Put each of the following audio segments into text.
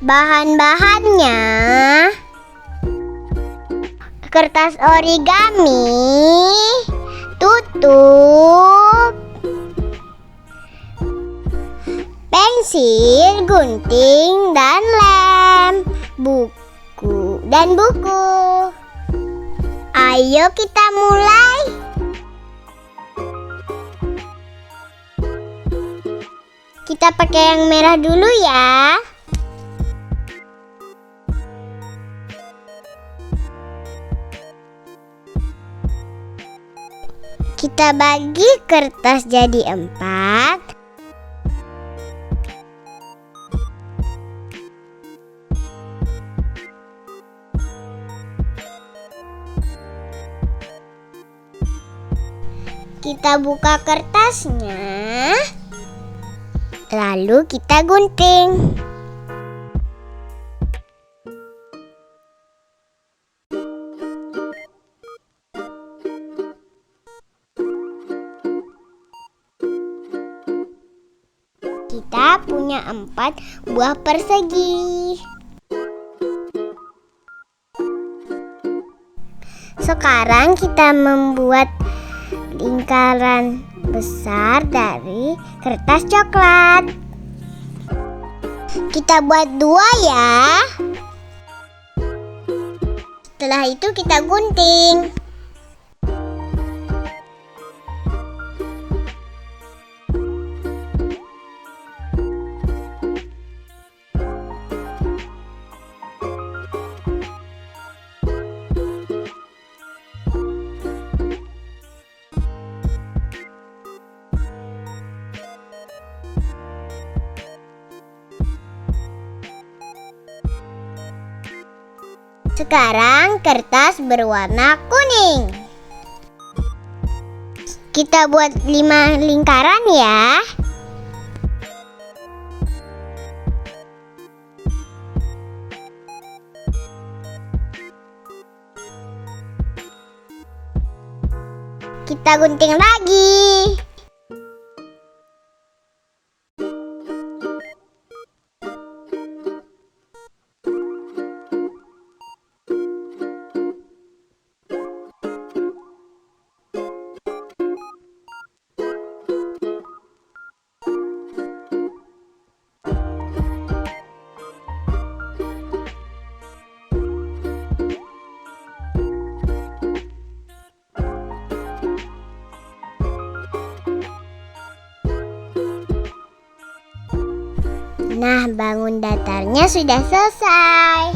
Bahan-bahannya: kertas origami, tutup, pensil, gunting, dan lem, buku. Ayo kita mulai. Kita pakai yang merah dulu ya. Kita bagi kertas jadi 4. Kita buka kertasnya, lalu kita gunting. Kita punya 4 buah persegi. Sekarang kita membuat lingkaran besar dari kertas coklat. Kita buat 2 ya. Setelah itu kita gunting. Sekarang kertas berwarna kuning. Kita buat 5 lingkaran ya. Kita gunting lagi. Nah, bangun datarnya sudah selesai.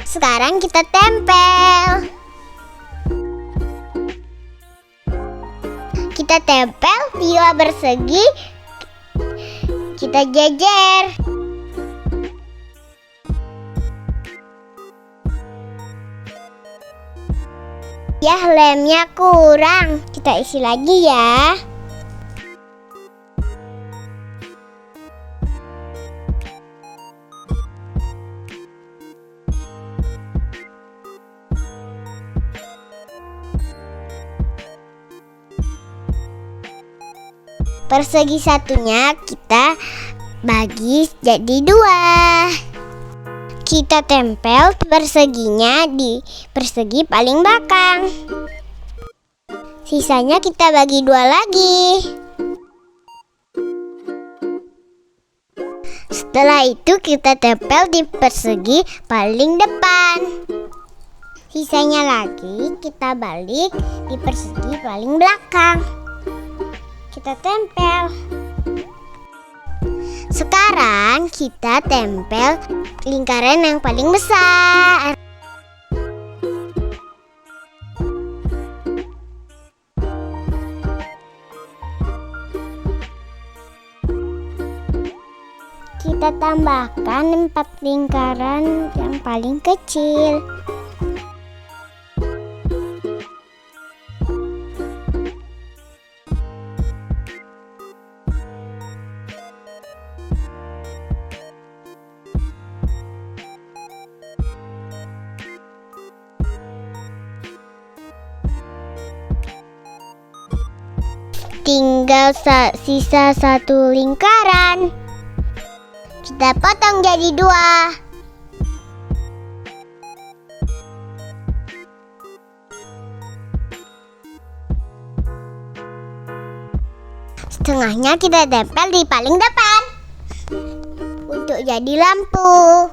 Sekarang kita tempel. Kita tempel 2 persegi. Kita jejer. Ya, lemnya kurang. Kita isi lagi ya. Persegi satunya kita bagi jadi 2. Kita tempel perseginya di persegi paling belakang. Sisanya kita bagi 2 lagi. Setelah itu kita tempel di persegi paling depan. Sisanya lagi kita balik di persegi paling belakang. Kita tempel. Sekarang kita tempel lingkaran yang paling besar. Kita tambahkan 4 lingkaran yang paling kecil. Tinggal sisa 1 lingkaran. Kita potong jadi 2. Setengahnya kita tempel di paling depan untuk jadi lampu.